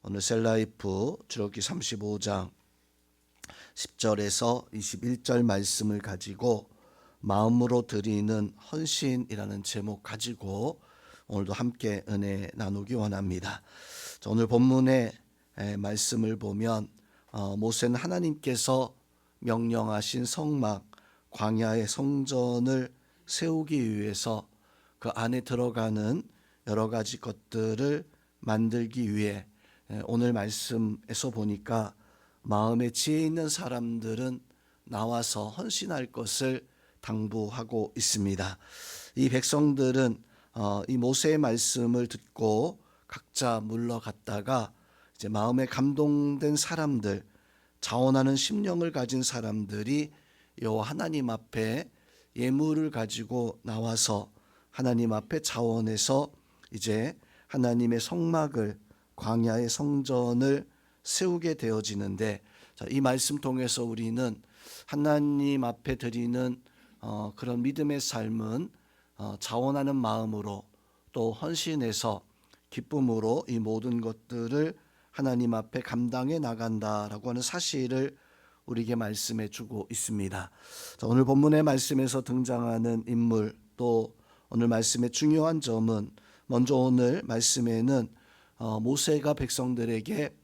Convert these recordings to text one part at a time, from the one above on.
오늘 셀라이프 출애굽기 35장 10절에서 21절 말씀을 가지고 마음으로 드리는 헌신이라는 제목 가지고 오늘도 함께 은혜 나누기 원합니다. 오늘 본문의 말씀을 보면 모세는 하나님께서 명령하신 성막 광야의 성전을 세우기 위해서 그 안에 들어가는 여러 가지 것들을 만들기 위해 오늘 말씀에서 보니까 마음에 지혜 있는 사람들은 나와서 헌신할 것을 당부하고 있습니다. 이 백성들은 이 모세의 말씀을 듣고 각자 물러갔다가 이제 마음에 감동된 사람들, 자원하는 심령을 가진 사람들이 여호와 하나님 앞에 예물을 가지고 나와서 하나님 앞에 자원해서 이제 하나님의 성막을 광야의 성전을 세우게 되어지는데, 이 말씀 통해서 우리는 하나님 앞에 드리는 그런 믿음의 삶은 자원하는 마음으로 또 헌신해서 기쁨으로 이 모든 것들을 하나님 앞에 감당해 나간다라고 하는 사실을 우리에게 말씀해 주고 있습니다. 오늘 본문의 말씀에서 등장하는 인물, 또 오늘 말씀의 중요한 점은 먼저 오늘 말씀에는 모세가 백성들에게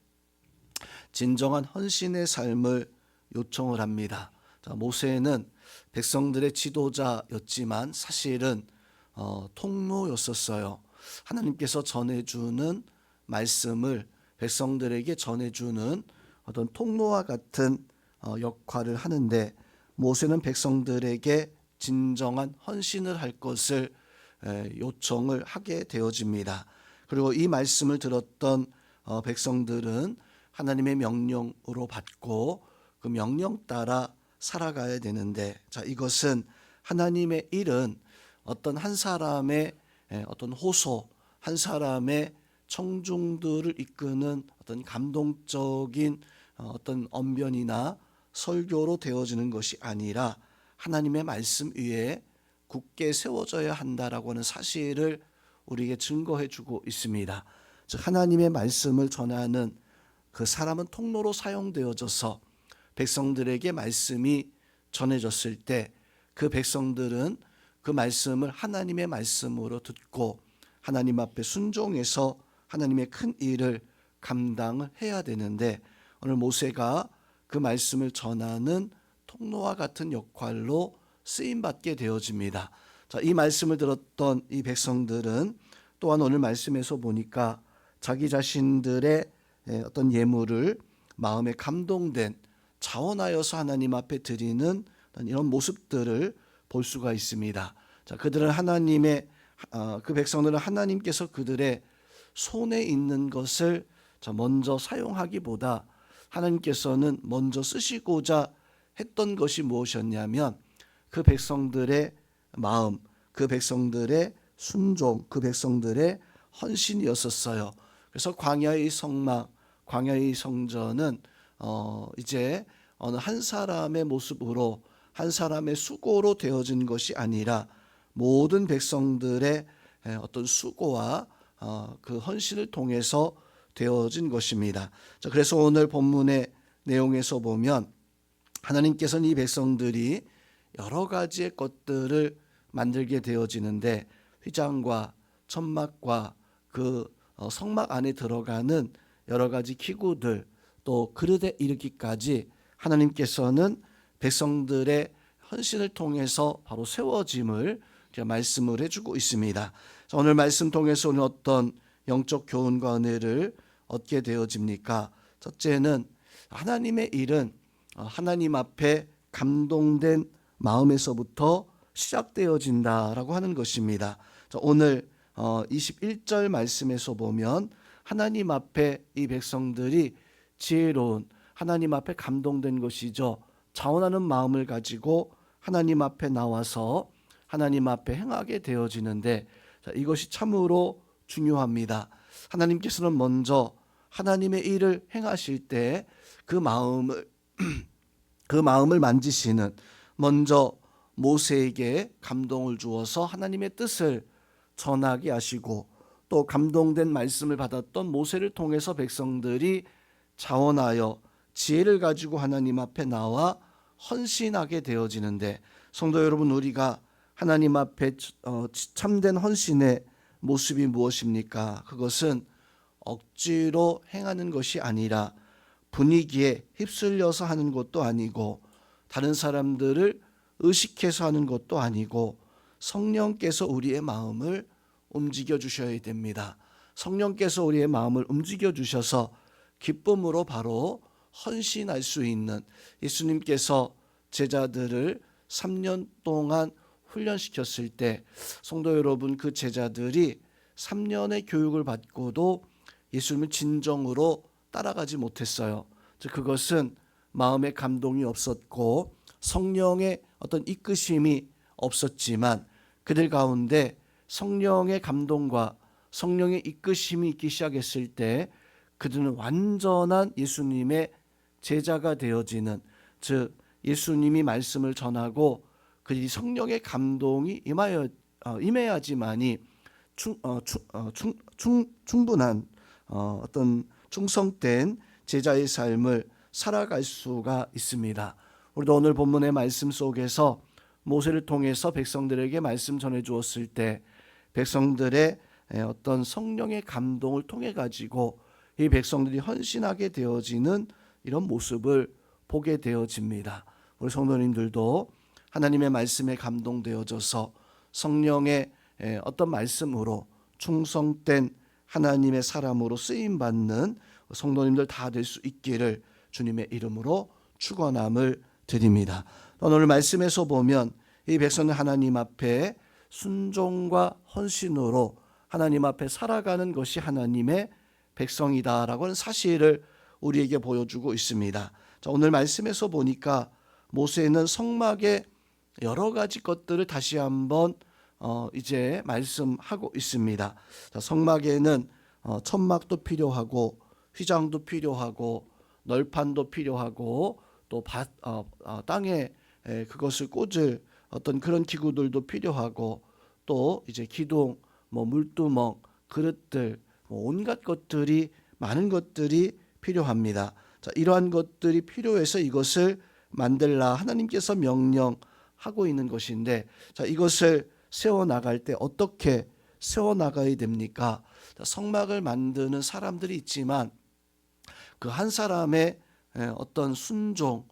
진정한 헌신의 삶을 요청을 합니다. 모세는 백성들의 지도자였지만 사실은 통로였었어요. 하나님께서 전해주는 말씀을 백성들에게 전해주는 어떤 통로와 같은 역할을 하는데, 모세는 백성들에게 진정한 헌신을 할 것을 요청을 하게 되어집니다. 그리고 이 말씀을 들었던 백성들은 하나님의 명령으로 받고 그 명령 따라 살아가야 되는데, 이것은 하나님의 일은 어떤 한 사람의 어떤 호소, 한 사람의 청중들을 이끄는 어떤 감동적인 어떤 언변이나 설교로 되어지는 것이 아니라 하나님의 말씀 위에 굳게 세워져야 한다라고 하는 사실을 우리에게 증거해 주고 있습니다. 즉 하나님의 말씀을 전하는 그 사람은 통로로 사용되어져서 백성들에게 말씀이 전해졌을 때 그 백성들은 그 말씀을 하나님의 말씀으로 듣고 하나님 앞에 순종해서 하나님의 큰 일을 감당을 해야 되는데, 오늘 모세가 그 말씀을 전하는 통로와 같은 역할로 쓰임받게 되어집니다. 이 말씀을 들었던 이 백성들은 또한 오늘 말씀에서 보니까 자기 자신들의 어떤 예물을 마음에 감동된 자원하여서 하나님 앞에 드리는 이런 모습들을 볼 수가 있습니다. 그들은 그 백성들은 하나님께서 그들의 손에 있는 것을 먼저 사용하기보다 하나님께서는 먼저 쓰시고자 했던 것이 무엇이었냐면 그 백성들의 마음, 그 백성들의 순종, 그 백성들의 헌신이었었어요. 그래서 광야의 성막, 광야의 성전은 이제 어느 한 사람의 모습으로, 한 사람의 수고로 되어진 것이 아니라 모든 백성들의 어떤 수고와 그 헌신을 통해서 되어진 것입니다. 그래서 오늘 본문의 내용에서 보면 하나님께서는 이 백성들이 여러 가지의 것들을 만들게 되어지는데, 휘장과 천막과 그 성막 안에 들어가는 여러 가지 기구들, 또 그릇에 이르기까지 하나님께서는 백성들의 헌신을 통해서 바로 세워짐을 말씀을 해주고 있습니다. 오늘 말씀 통해서 오늘 어떤 영적 교훈과 은혜를 얻게 되어집니까? 첫째는 하나님의 일은 하나님 앞에 감동된 마음에서부터 시작되어진다라고 하는 것입니다. 오늘 21절 말씀에서 보면 하나님 앞에 이 백성들이 지혜로운, 하나님 앞에 감동된 것이죠. 자원하는 마음을 가지고 하나님 앞에 나와서 하나님 앞에 행하게 되어지는데, 이것이 참으로 중요합니다. 하나님께서는 먼저 하나님의 일을 행하실 때 그 마음을 만지시는, 먼저 모세에게 감동을 주어서 하나님의 뜻을 전하게 하시고, 또 감동된 말씀을 받았던 모세를 통해서 백성들이 자원하여 지혜를 가지고 하나님 앞에 나와 헌신하게 되어지는데, 성도 여러분, 우리가 하나님 앞에 참된 헌신의 모습이 무엇입니까? 그것은 억지로 행하는 것이 아니라 분위기에 휩쓸려서 하는 것도 아니고 다른 사람들을 의식해서 하는 것도 아니고 성령께서 우리의 마음을 움직여 주셔야 됩니다. 성령께서 우리의 마음을 움직여 주셔서 기쁨으로 바로 헌신할 수 있는, 예수님께서 제자들을 3년 동안 훈련시켰을 때 성도 여러분, 그 제자들이 3년의 교육을 받고도 예수님을 진정으로 따라가지 못했어요. 즉 그것은 마음의 감동이 없었고 성령의 어떤 이끄심이 없었지만, 그들 가운데 성령의 감동과 성령의 이끄심이 있기 시작했을 때 그들은 완전한 예수님의 제자가 되어지는, 즉 예수님이 말씀을 전하고 그 성령의 감동이 임해야지만이 충분한 어떤 충성된 제자의 삶을 살아갈 수가 있습니다. 우리도 오늘 본문의 말씀 속에서 모세를 통해서 백성들에게 말씀 전해 주었을 때 백성들의 어떤 성령의 감동을 통해 가지고 이 백성들이 헌신하게 되어지는 이런 모습을 보게 되어집니다. 우리 성도님들도 하나님의 말씀에 감동되어져서 성령의 어떤 말씀으로 충성된 하나님의 사람으로 쓰임받는 성도님들 다 될 수 있기를 주님의 이름으로 축원함을 드립니다. 오늘 말씀에서 보면 이 백성은 하나님 앞에 순종과 헌신으로 하나님 앞에 살아가는 것이 하나님의 백성이다라고 하는 사실을 우리에게 보여주고 있습니다. 자, 오늘 말씀에서 보니까 모세는 성막의 여러 가지 것들을 다시 한번 이제 말씀하고 있습니다. 자, 성막에는 천막도 필요하고 휘장도 필요하고 널판도 필요하고 또 땅에 그것을 꽂을 어떤 그런 기구들도 필요하고 또 이제 기둥, 물두멍, 그릇들, 온갖 것들이, 많은 것들이 필요합니다. 자, 이러한 것들이 필요해서 이것을 만들라 하나님께서 명령하고 있는 것인데, 자, 이것을 세워 나갈 때 어떻게 세워 나가야 됩니까? 자, 성막을 만드는 사람들이 있지만 그 한 사람의 어떤 순종,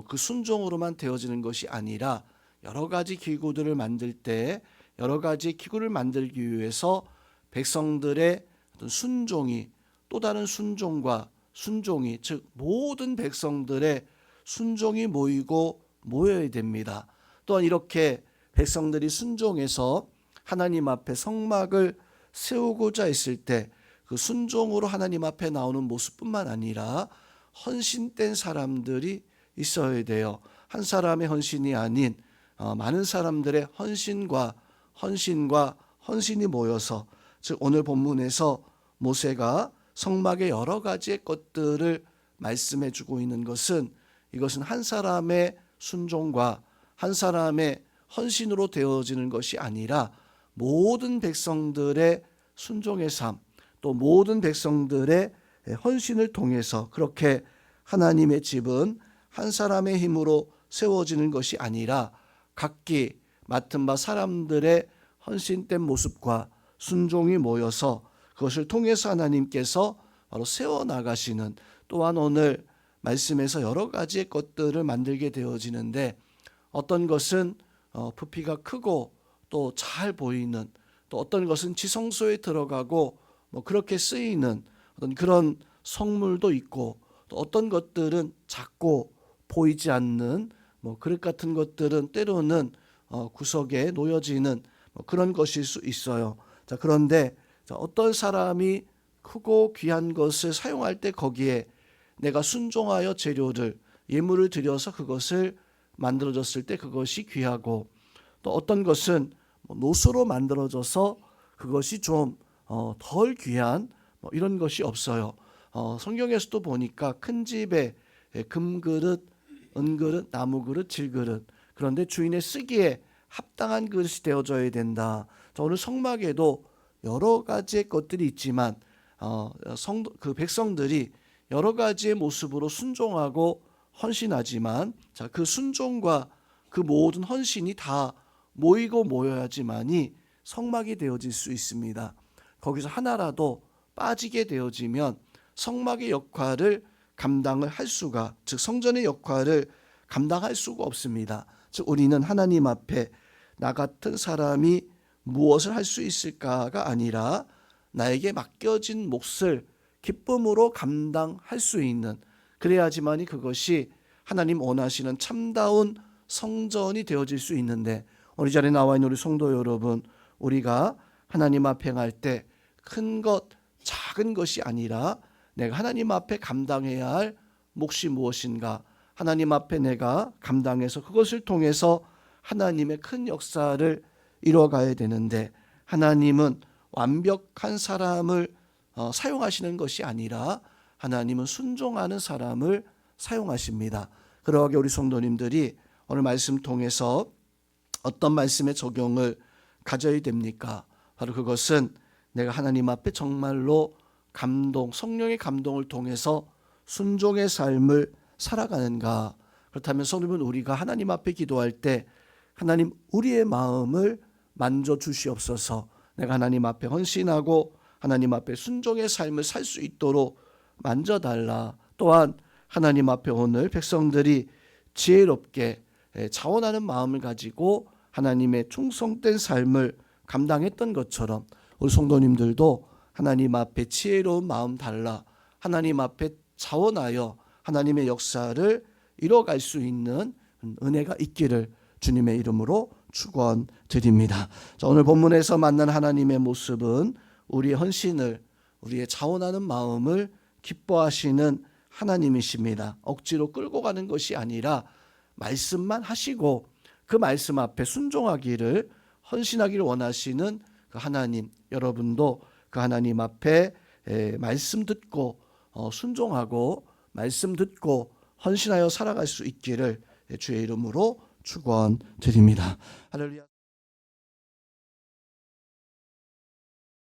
그 순종으로만 되어지는 것이 아니라 여러 가지 기구들을 만들 때 여러 가지 기구를 만들기 위해서 백성들의 어떤 순종이, 또 다른 순종과 순종이, 즉 모든 백성들의 순종이 모여야 됩니다. 또한 이렇게 백성들이 순종해서 하나님 앞에 성막을 세우고자 했을 때 그 순종으로 하나님 앞에 나오는 모습뿐만 아니라 헌신된 사람들이 있어야 돼요. 한 사람의 헌신이 아닌 많은 사람들의 헌신과 헌신이 모여서, 즉 오늘 본문에서 모세가 성막의 여러 가지의 것들을 말씀해 주고 있는 것은, 이것은 한 사람의 순종과 한 사람의 헌신으로 되어지는 것이 아니라 모든 백성들의 순종의 삶, 또 모든 백성들의 헌신을 통해서 그렇게 하나님의 집은 한 사람의 힘으로 세워지는 것이 아니라 각기 맡은 바 사람들의 헌신된 모습과 순종이 모여서 그것을 통해서 하나님께서 바로 세워나가시는, 또한 오늘 말씀에서 여러 가지의 것들을 만들게 되어지는데, 어떤 것은 부피가 크고 또 잘 보이는, 또 어떤 것은 지성소에 들어가고 그렇게 쓰이는 어떤 그런 성물도 있고, 또 어떤 것들은 작고 보이지 않는 그릇 같은 것들은 때로는 구석에 놓여지는 그런 것일 수 있어요. 자, 그런데 어떤 사람이 크고 귀한 것을 사용할 때 거기에 내가 순종하여 재료를, 예물을 들여서 그것을 만들어졌을 때 그것이 귀하고, 또 어떤 것은 노수로 만들어져서 그것이 좀 덜 귀한 이런 것이 없어요. 성경에서도 보니까 큰 집에 금그릇, 은그릇, 나무그릇, 질그릇, 그런데 주인의 쓰기에 합당한 그릇이 되어져야 된다. 오늘 성막에도 여러 가지의 것들이 있지만 그 백성들이 여러 가지의 모습으로 순종하고 헌신하지만 그 순종과 그 모든 헌신이 다 모이고 모여야지만이 성막이 되어질 수 있습니다. 거기서 하나라도 빠지게 되어지면 성막의 역할을 감당을 할 수가, 즉 성전의 역할을 감당할 수가 없습니다. 즉 우리는 하나님 앞에 나 같은 사람이 무엇을 할 수 있을까가 아니라 나에게 맡겨진 몫을 기쁨으로 감당할 수 있는, 그래야지만이 그것이 하나님 원하시는 참다운 성전이 되어질 수 있는데, 우리 자리에 나와 있는 우리 성도 여러분, 우리가 하나님 앞에 행할 때 큰 것, 작은 것이 아니라 내가 하나님 앞에 감당해야 할 몫이 무엇인가, 하나님 앞에 내가 감당해서 그것을 통해서 하나님의 큰 역사를 이뤄가야 되는데, 하나님은 완벽한 사람을 사용하시는 것이 아니라 하나님은 순종하는 사람을 사용하십니다. 그러하게 우리 성도님들이 오늘 말씀 통해서 어떤 말씀의 적용을 가져야 됩니까? 바로 그것은 내가 하나님 앞에 정말로 성령의 감동을 통해서 순종의 삶을 살아가는가. 그렇다면 성도님은 우리가 하나님 앞에 기도할 때 하나님 우리의 마음을 만져주시옵소서, 내가 하나님 앞에 헌신하고 하나님 앞에 순종의 삶을 살 수 있도록 만져달라. 또한 하나님 앞에 오늘 백성들이 지혜롭게 자원하는 마음을 가지고 하나님의 충성된 삶을 감당했던 것처럼 우리 성도님들도 하나님 앞에 지혜로운 마음 달라, 하나님 앞에 자원하여 하나님의 역사를 이뤄갈 수 있는 은혜가 있기를 주님의 이름으로 축원드립니다. 자, 오늘 본문에서 만난 하나님의 모습은 우리의 헌신을, 우리의 자원하는 마음을 기뻐하시는 하나님이십니다. 억지로 끌고 가는 것이 아니라 말씀만 하시고 그 말씀 앞에 순종하기를, 헌신하기를 원하시는 그 하나님, 여러분도 그 하나님 앞에 말씀 듣고 순종하고 말씀 듣고 헌신하여 살아갈 수 있기를 주의 이름으로 축원드립니다. 할렐루야.